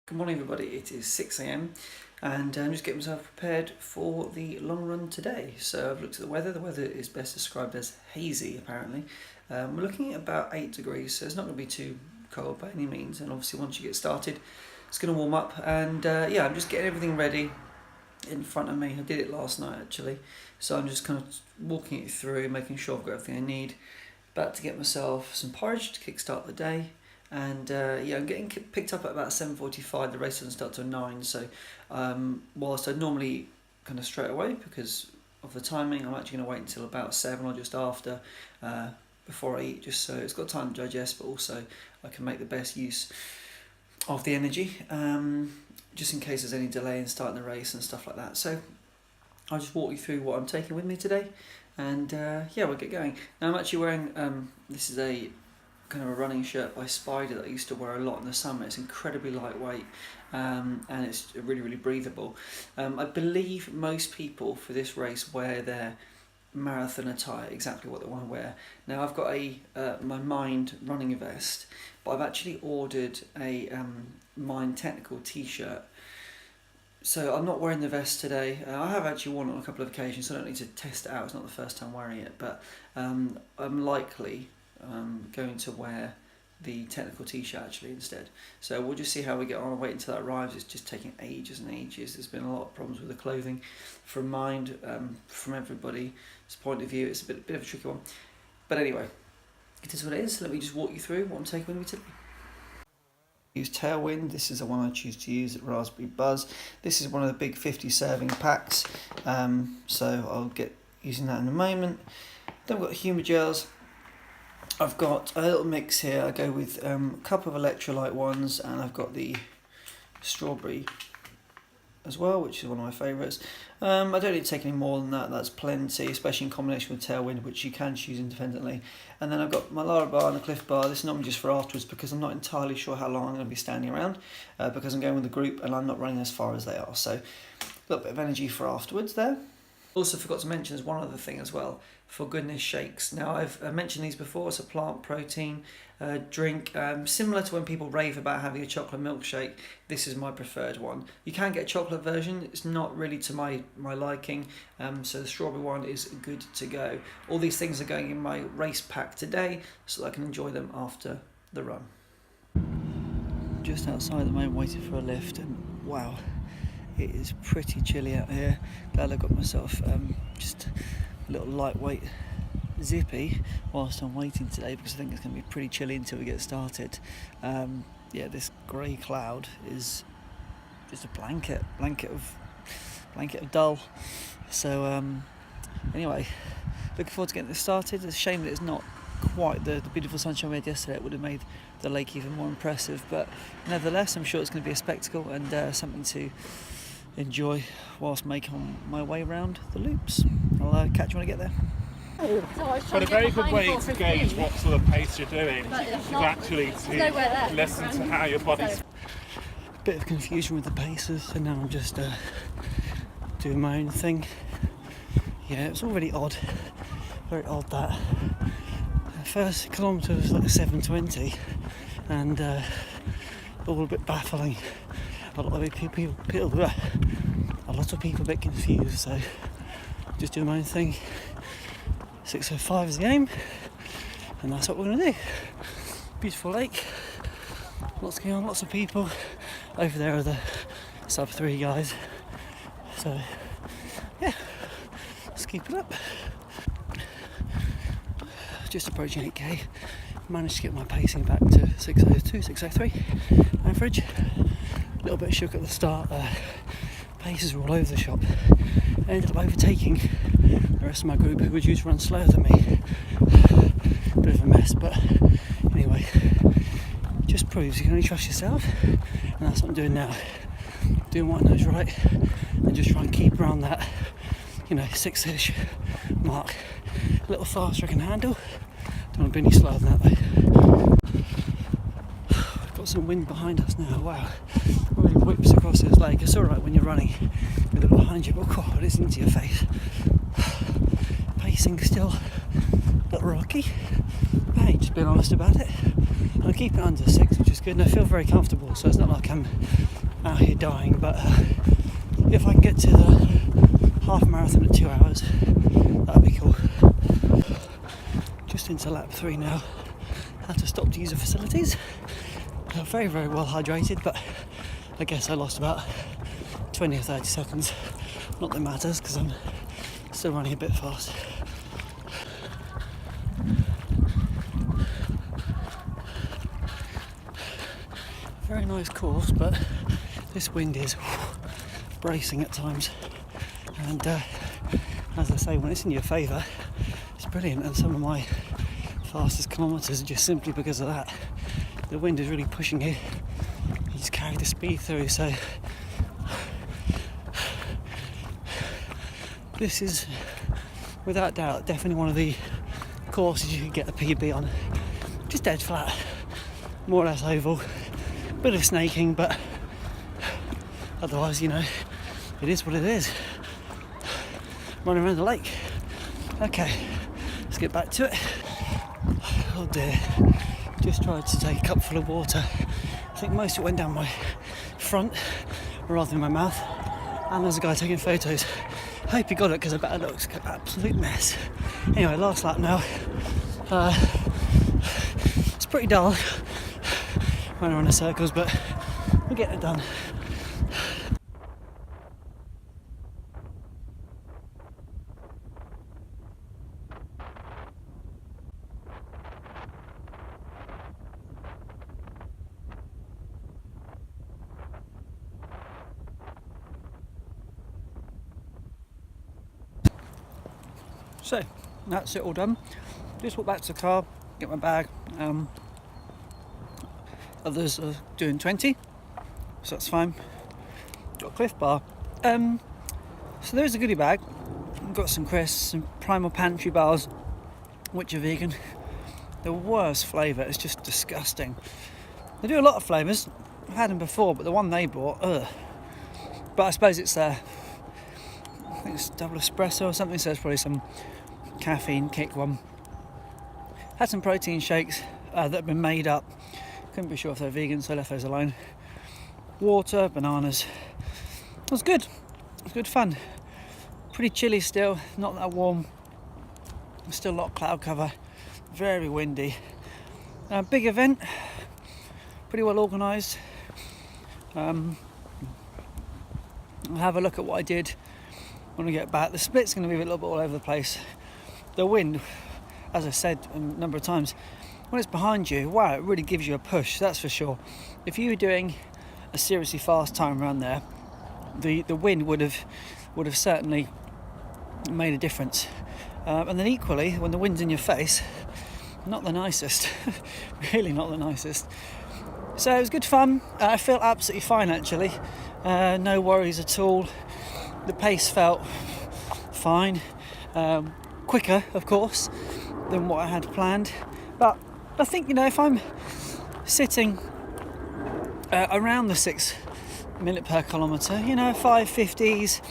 Good morning everybody, it is 6 AM and I'm just getting myself prepared for the long run today. So I've looked at the weather is best described as hazy apparently. We're looking at about 8 degrees, so it's not going to be too cold by any means, and obviously once you get started it's going to warm up, and yeah, I'm just getting everything ready in front of me. I did it last night actually, so I'm just kind of walking it through, making sure I've got everything I need. About to get myself some porridge to kickstart the day. And yeah, I'm getting picked up at about 7:45. The race doesn't start till 9, so whilst I'd normally kind of straight away because of the timing, I'm actually going to wait until about 7 or just after before I eat, just so it's got time to digest, but also I can make the best use of the energy, just in case there's any delay in starting the race and stuff like that. So I'll just walk you through what I'm taking with me today, and yeah, we'll get going. Now I'm actually wearing this is a kind of a running shirt by Spider that I used to wear a lot in the summer. It's incredibly lightweight and it's really breathable. I believe most people for this race wear their marathon attire, exactly what they want to wear. Now I've got a my Mind running vest, but I've actually ordered a Mind technical t-shirt. So I'm not wearing the vest today. I have actually worn it on a couple of occasions, so I don't need to test it out. It's not the first time wearing it, but I'm likely going to wear the technical t-shirt actually instead. So we'll just see how we get on. I'll wait until that arrives. It's just taking ages and ages. There's been a lot of problems with the clothing from Mind, from everybody's point of view. It's a bit of a tricky one, but anyway, it is what it is. Let me just walk you through what I'm taking with me today. Use Tailwind. This is the one I choose to use at Raspberry Buzz. This is one of the big 50 serving packs, so I'll get using that in a moment. Then we've got humour gels. I've got a little mix here. I go with a couple of electrolyte ones, and I've got the strawberry as well, which is one of my favourites. I don't need to take any more than that. That's plenty, especially in combination with Tailwind, which you can choose independently. And then I've got my Lara bar and a Cliff bar. This is normally just for afterwards because I'm not entirely sure how long I'm going to be standing around, because I'm going with a group and I'm not running as far as they are. So a little bit of energy for afterwards there. Also forgot to mention there's one other thing as well, for goodness shakes. Now I've mentioned these before. It's a plant protein drink, similar to when people rave about having a chocolate milkshake. This is my preferred one. You can get a chocolate version. It's not really to my liking, so the strawberry one is good to go. All these things are going in my race pack today so that I can enjoy them after the run. Just outside the moment waiting for a lift, and wow, it is pretty chilly out here. Glad I got myself just a little lightweight zippy whilst I'm waiting today, because I think it's going to be pretty chilly until we get started. Yeah, this grey cloud is just a blanket of dull. So anyway, looking forward to getting this started. It's a shame that it's not quite the beautiful sunshine we had yesterday. It would have made the lake even more impressive, but nevertheless I'm sure it's going to be a spectacle and something to enjoy whilst making my way around the loops. I'll catch you when I get there. But a very good way to gauge what sort of pace you're doing is actually to listen to how your body's... Bit of confusion with the paces, and now I'm just doing my own thing. Yeah, it's all really odd, very odd that first kilometre was like 7:20, and all a bit baffling. A lot of people a bit confused, so just doing my own thing. 6:05 is the aim, and that's what we're going to do. Beautiful lake, lots going on, lots of people. Over there are the sub 3 guys, so yeah, let's keep it up. Just approaching 8k, managed to get my pacing back to 6:02, 6:03 average. A little bit shook at the start, paces were all over the shop. I ended up overtaking the rest of my group who were due to run slower than me. Bit of a mess, but anyway, just proves you can only trust yourself, and that's what I'm doing now. Doing what I know is right, and just try and keep around that, 6-ish mark. A little faster I can handle. Don't want to be any slower than that though. We've got some wind behind us now. Wow, it really whips across this lake. It's alright when you're running with it behind you, but God, it is into your face. Pacing still a little rocky, but hey, just being honest about it. I keep it under 6, which is good, and I feel very comfortable, so it's not like I'm out here dying, but if I can get to the half marathon at 2 hours, that'd be cool. Just into lap 3 now. Had to stop to use the facilities. I'm very, very well hydrated, but I guess I lost about 20 or 30 seconds. Not that it matters, because I'm still running a bit fast. Very nice course, but this wind is bracing at times. And as I say, when it's in your favour, it's brilliant. And some of my fastest kilometres are just simply because of that. The wind is really pushing you. You just carry the speed through. So this is, without doubt, definitely one of the courses you could get a PB on. Just dead flat, more or less oval. Bit of snaking, but otherwise, you know, it is what it is. Running around the lake. Okay, let's get back to it. Oh dear, just tried to take a cup full of water. I think most of it went down my front rather than my mouth. And there's a guy taking photos. I hope he got it, because I bet it looks an absolute mess. Anyway, last lap now. It's pretty dull. Running around in circles, but we're getting it done. So that's it all done. Just walk back to the car, get my bag. Others are doing 20, so that's fine. Got a Cliff Bar. So there's a goodie bag. Got some crisps, some Primal Pantry bars, which are vegan. The worst flavour, it's just disgusting. They do a lot of flavours. I've had them before, but the one they bought, ugh. But I suppose it's I think it's double espresso or something, so it's probably some caffeine kick one. Had some protein shakes that have been made up. Couldn't be sure if they're vegan, so I left those alone. Water, bananas. It was good. It was good fun. Pretty chilly still, not that warm. Still a lot of cloud cover. Very windy. Big event. Pretty well organised. I'll have a look at what I did when I get back. The split's going to be a little bit all over the place. The wind, as I said a number of times, when it's behind you, wow, it really gives you a push, that's for sure. If you were doing a seriously fast time around there, the wind would have certainly made a difference. And then equally, when the wind's in your face, not the nicest. Really not the nicest. So it was good fun. I felt absolutely fine, actually. No worries at all. The pace felt fine. Quicker, of course, than what I had planned. But I think, you know, if I'm sitting around the 6 minute per kilometre, you know, 550s,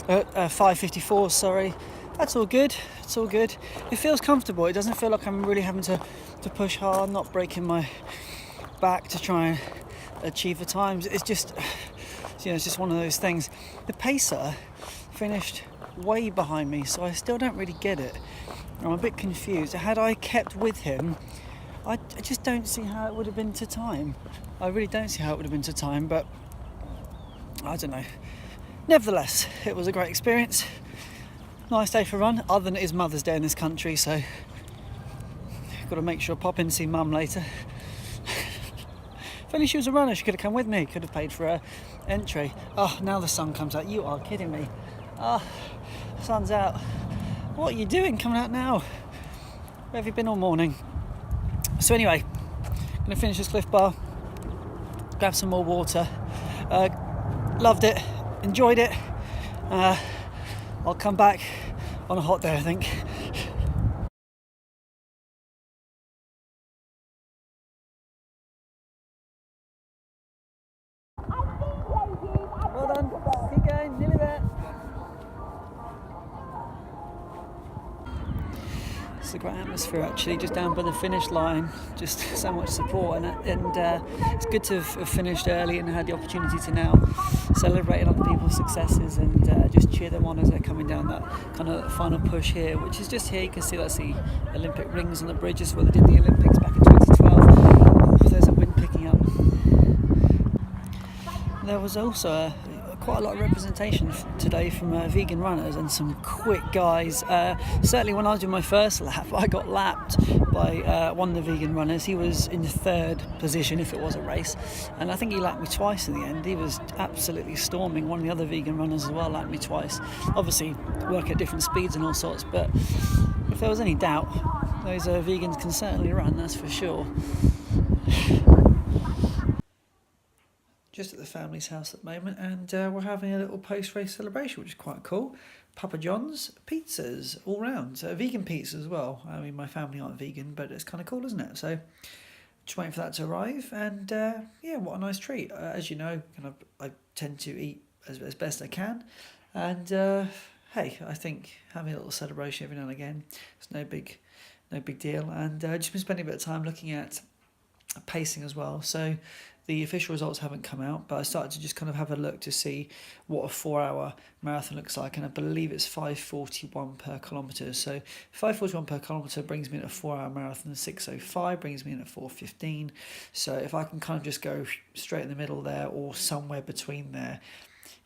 554, sorry, that's all good. It's all good. It feels comfortable. It doesn't feel like I'm really having to push hard, not breaking my back to try and achieve the times. It's just, you know, it's just one of those things. The pacer finished way behind me, so I still don't really get it. I'm a bit confused. Had I kept with him, I just don't see how it would have been to time. I really don't see how it would have been to time, but I don't know. Nevertheless, it was a great experience. Nice day for a run, other than it is Mother's Day in this country, so got to make sure I pop in and see Mum later. If only she was a runner, she could have come with me. Could have paid for her entry. Oh, now the sun comes out. You are kidding me. Oh, sun's out. What are you doing coming out now? Where have you been all morning? So anyway, I'm going to finish this Cliff Bar, grab some more water. Loved it, enjoyed it. I'll come back on a hot day, I think. Well done, keep going, nearly there. It's a great atmosphere actually, just down by the finish line, just so much support, and it's good to have finished early and had the opportunity to now celebrate other people's successes and just cheer them on as they're coming down that kind of final push here, which is just here. You can see that's the Olympic rings on the bridge. This is where they did the Olympics back in 2012. There's a wind picking up. There was also quite a lot of representation today from vegan runners and some quick guys. Certainly when I was doing my first lap, I got lapped by one of the vegan runners. He was in the third position if it was a race, and I think he lapped me twice in the end. He was absolutely storming. One of the other vegan runners as well lapped me twice. Obviously work at different speeds and all sorts, but if there was any doubt, those vegans can certainly run, that's for sure. Just at the family's house at the moment, and we're having a little post-race celebration, which is quite cool. Papa John's pizzas all round, vegan pizzas as well. I mean, my family aren't vegan, but it's kind of cool, isn't it? So just waiting for that to arrive, and yeah, what a nice treat. As you know, I tend to eat as best I can, and hey, I think having a little celebration every now and again is no big deal. And just been spending a bit of time looking at pacing as well. So the official results haven't come out, but I started to just kind of have a look to see what a 4-hour marathon looks like, and I believe it's 5:41 per kilometre. So 5:41 per kilometre brings me in a 4-hour marathon. 6:05 brings me in at 4:15. So if I can kind of just go straight in the middle there, or somewhere between there,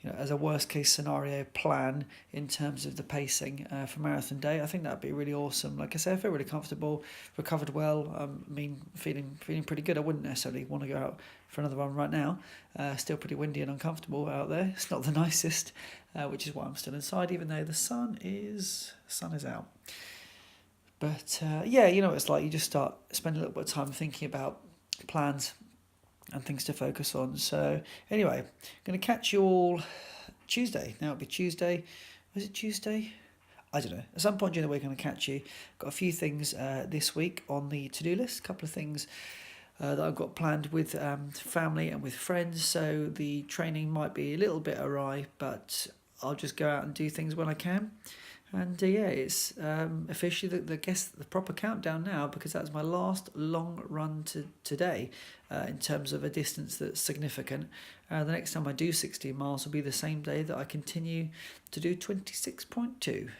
you know, as a worst case scenario plan in terms of the pacing for marathon day, I think that'd be really awesome. Like I said, I feel really comfortable, recovered well. I mean, feeling pretty good. I wouldn't necessarily want to go out for another run right now. Still pretty windy and uncomfortable out there. It's not the nicest, which is why I'm still inside, even though the sun is out. But yeah, you know what it's like. You just start spending a little bit of time thinking about plans and things to focus on. So anyway, I'm going to catch you all Tuesday. Now it'll be Tuesday. Was it Tuesday? I don't know. At some point during the week I'm going to catch you. Got a few things this week on the to-do list. A couple of things that I've got planned with family and with friends. So the training might be a little bit awry, but I'll just go out and do things when I can. And yeah, it's officially the proper countdown now, because that's my last long run today in terms of a distance that's significant. The next time I do 16 miles will be the same day that I continue to do 26.2.